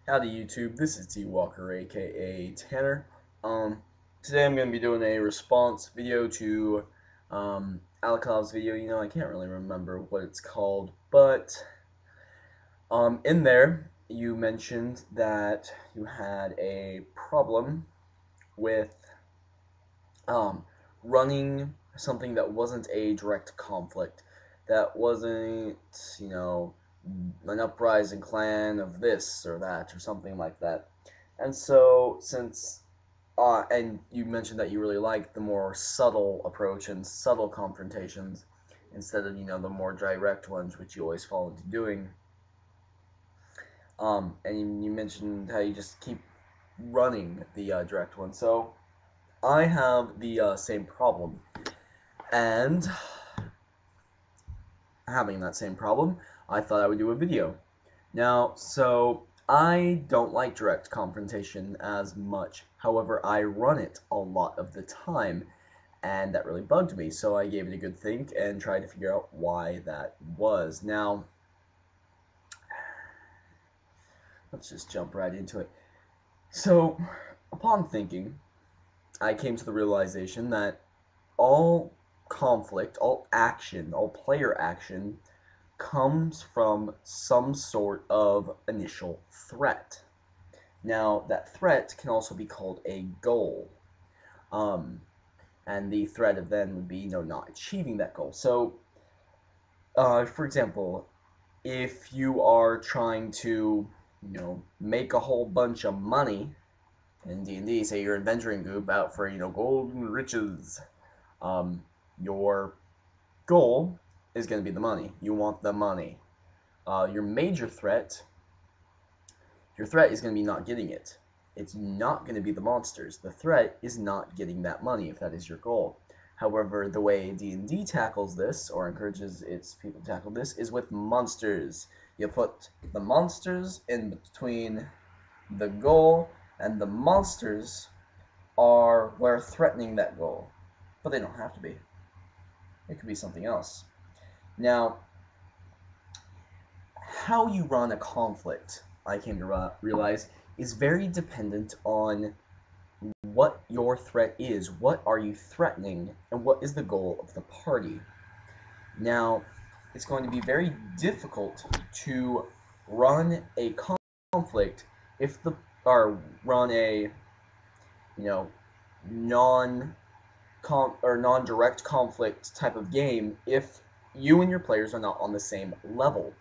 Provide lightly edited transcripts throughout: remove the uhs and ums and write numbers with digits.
Howdy YouTube, this is T Walker aka Tanner. Um, Today I'm going to be doing a response video to Alokov's video. I can't really remember what it's called, but in there you mentioned that you had a problem with um, running something that wasn't a direct conflict, that wasn't, an uprising clan of this or that or something like that. And so, and you mentioned that you really like the more subtle approach and subtle confrontations instead of, the more direct ones, which you always fall into doing. And you mentioned how you just keep running the direct one. So I have the same problem. And having that same problem, I thought I would do a video. Now, so I don't like direct confrontation as much. However, I run it a lot of the time, and that really bugged me. So I gave it a good think and tried to figure out why that was. Now, let's just jump right into it. So, upon thinking, I came to the realization that all conflict, all action, all player action comes from some sort of initial threat. Now, that threat can also be called a goal. Um, and the threat of then would be, not achieving that goal. So, for example, if you are trying to, make a whole bunch of money in D&D, say you're an adventuring group out for, golden riches, your goal is going to be the money. You want the money. Your major threat, your threat is going to be not getting it. It's not going to be the monsters. The threat is not getting that money if that is your goal. However, the way D&D tackles this, or encourages its people to tackle this, is with monsters. You put the monsters in between the goal, and the monsters are where threatening that goal. But they don't have to be. It could be something else. Now, how you run a conflict, I came to realize, is very dependent on what your threat is. What are you threatening, and what is the goal of the party? Now, it's going to be very difficult to run a conflict if the or run a non non-direct conflict type of game if you and your players are not on the same level,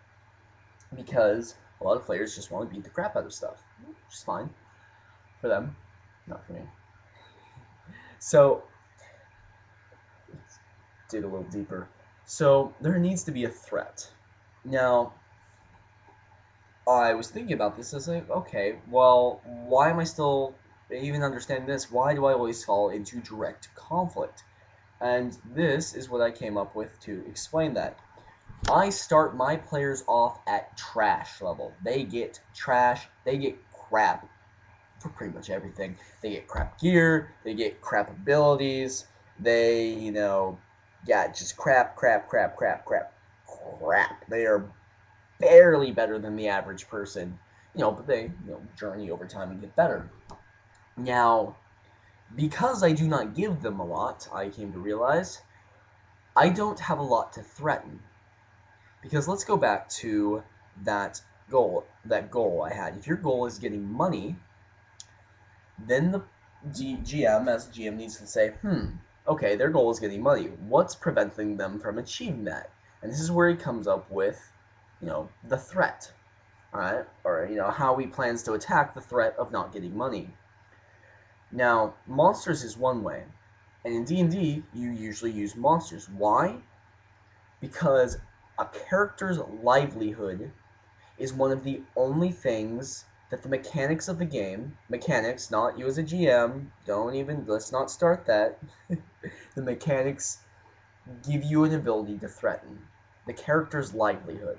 because a lot of players just want to beat the crap out of stuff, which is fine for them, not for me. So let's dig a little deeper. So there needs to be a threat. Now, I was thinking about this. I was like, okay, well, why am I still even understanding this? Why do I always fall into direct conflict? And this is what I came up with to explain that. I start my players off at trash level. They get trash, they get crap for pretty much everything. They get crap gear, they get crap abilities, they, just crap. They are barely better than the average person, but they, journey over time and get better. Now, because I do not give them a lot, I came to realize, I don't have a lot to threaten. Because let's go back to that goal I had. If your goal is getting money, then the GM, as GM, needs to say, okay, their goal is getting money. What's preventing them from achieving that? And this is where he comes up with, the threat, all right? Or, how he plans to attack the threat of not getting money. Now, monsters is one way. And in D&D, you usually use monsters. Why? Because a character's livelihood is one of the only things that the mechanics of the game, mechanics, not you as a GM, let's not start that. The mechanics give you an ability to threaten. The character's livelihood.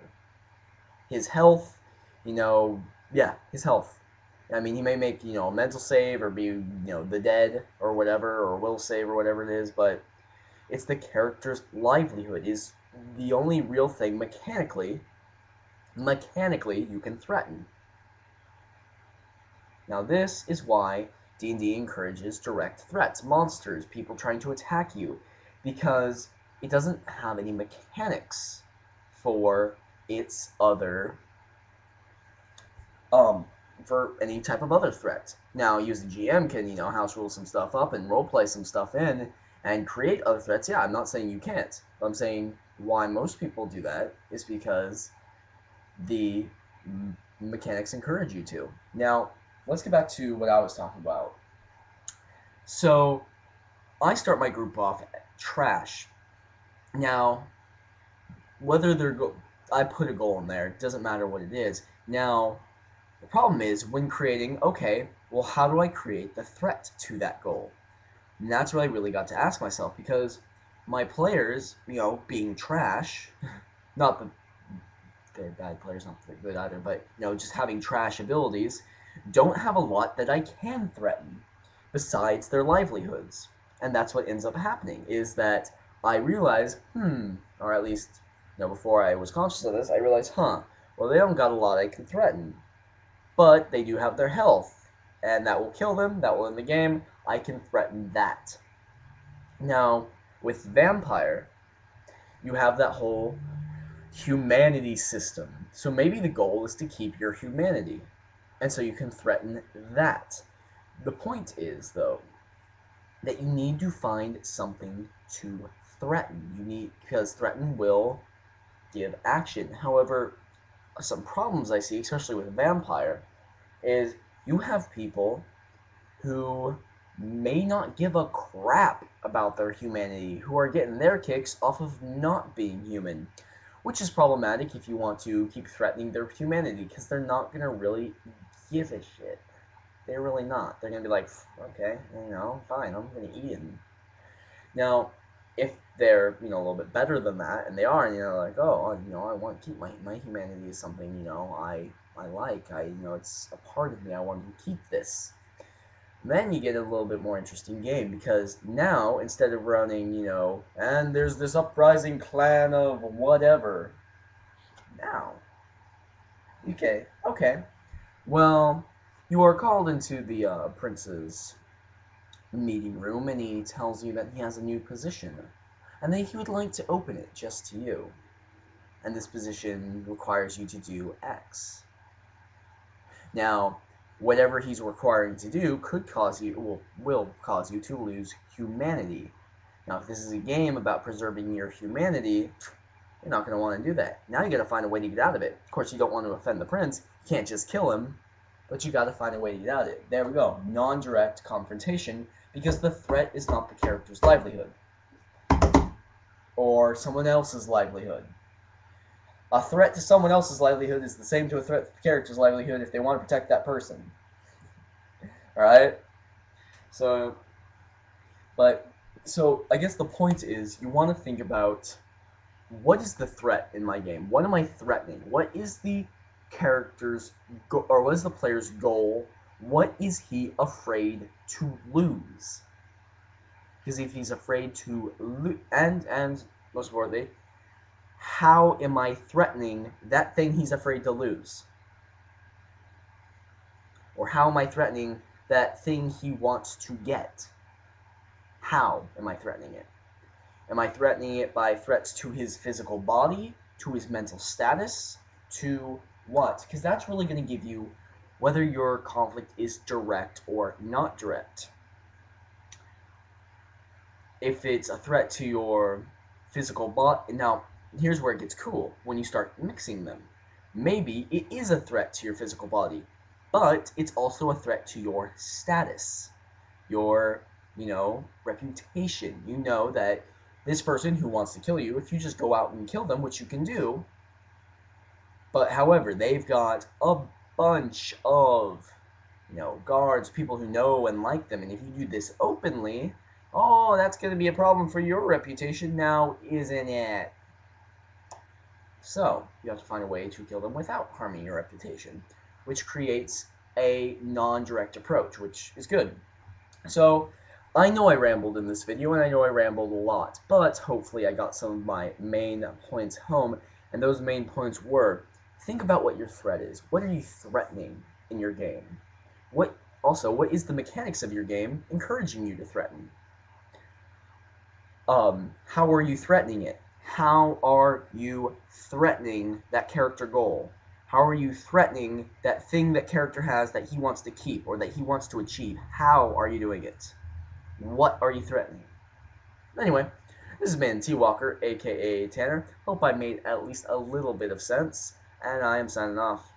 His health, his health. I mean, he may make, a mental save or be, the dead or whatever, or will save or whatever it is, but it's the character's livelihood is the only real thing mechanically you can threaten. Now this is why D&D encourages direct threats, monsters, people trying to attack you, because it doesn't have any mechanics for its other for any type of other threat. Now, you as the GM can, house rule some stuff up and roleplay some stuff in and create other threats. Yeah, I'm not saying you can't. But I'm saying why most people do that is because the mechanics encourage you to. Now, let's get back to what I was talking about. So, I start my group off trash. Now, whether I put a goal in there, it doesn't matter what it is. Now, the problem is when creating, okay, well, how do I create the threat to that goal? And that's what I really got to ask myself, because my players, being trash, not that they're bad players, not that they're good either, but, just having trash abilities, don't have a lot that I can threaten besides their livelihoods. And that's what ends up happening, is that I realize, or at least, before I was conscious of this, I realized, well, they don't got a lot I can threaten. But they do have their health, and that will kill them, that will end the game. I can threaten that. Now, with Vampire, you have that whole humanity system. So maybe the goal is to keep your humanity, and so you can threaten that. The point is, though, that you need to find something to threaten. Because threaten will give action. However, some problems I see, especially with Vampire, is you have people who may not give a crap about their humanity, who are getting their kicks off of not being human, which is problematic if you want to keep threatening their humanity, because they're not going to really give a shit. They're really not. They're going to be like, okay, fine, I'm going to eat it. Now, if they're, a little bit better than that, and they are, and like, oh, I want to keep my humanity is something, I like, it's a part of me, I want to keep this. Then you get a little bit more interesting game, because now, instead of running, and there's this uprising clan of whatever, now, okay, well, you are called into the prince's meeting room, and he tells you that he has a new position, and that he would like to open it just to you. And this position requires you to do X. Now, whatever he's requiring to do could cause you, will cause you to lose humanity. Now, if this is a game about preserving your humanity, you're not going to want to do that. Now you got to find a way to get out of it. Of course, you don't want to offend the prince. You can't just kill him, but you got to find a way to get out of it. There we go. Non-direct confrontation, because the threat is not the character's livelihood or someone else's livelihood. A threat to someone else's livelihood is the same to a threat to the character's livelihood if they want to protect that person. Alright? So I guess the point is, you want to think about, what is the threat in my game? What am I threatening? What is the character's or what is the player's goal? What is he afraid to lose? Because if he's afraid to lose, and most importantly, how am I threatening that thing he's afraid to lose? Or how am I threatening that thing he wants to get? How am I threatening it? Am I threatening it by threats to his physical body, to his mental status, to what? Because that's really going to give you whether your conflict is direct or not direct. If it's a threat to your physical body, now here's where it gets cool, when you start mixing them. Maybe it is a threat to your physical body, but it's also a threat to your status, your, reputation. You know that this person who wants to kill you, if you just go out and kill them, which you can do, but however, they've got a bunch of, guards, people who know and like them, and if you do this openly, oh, that's going to be a problem for your reputation now, isn't it? So, you have to find a way to kill them without harming your reputation, which creates a non-direct approach, which is good. So, I know I rambled in this video, and I know I rambled a lot, but hopefully I got some of my main points home, and those main points were, think about what your threat is. What are you threatening in your game? What is the mechanics of your game encouraging you to threaten? How are you threatening it? How are you threatening that character goal? How are you threatening that thing that character has that he wants to keep or that he wants to achieve? How are you doing it? What are you threatening? Anyway, this has been T Walker, aka Tanner. Hope I made at least a little bit of sense, and I am signing off.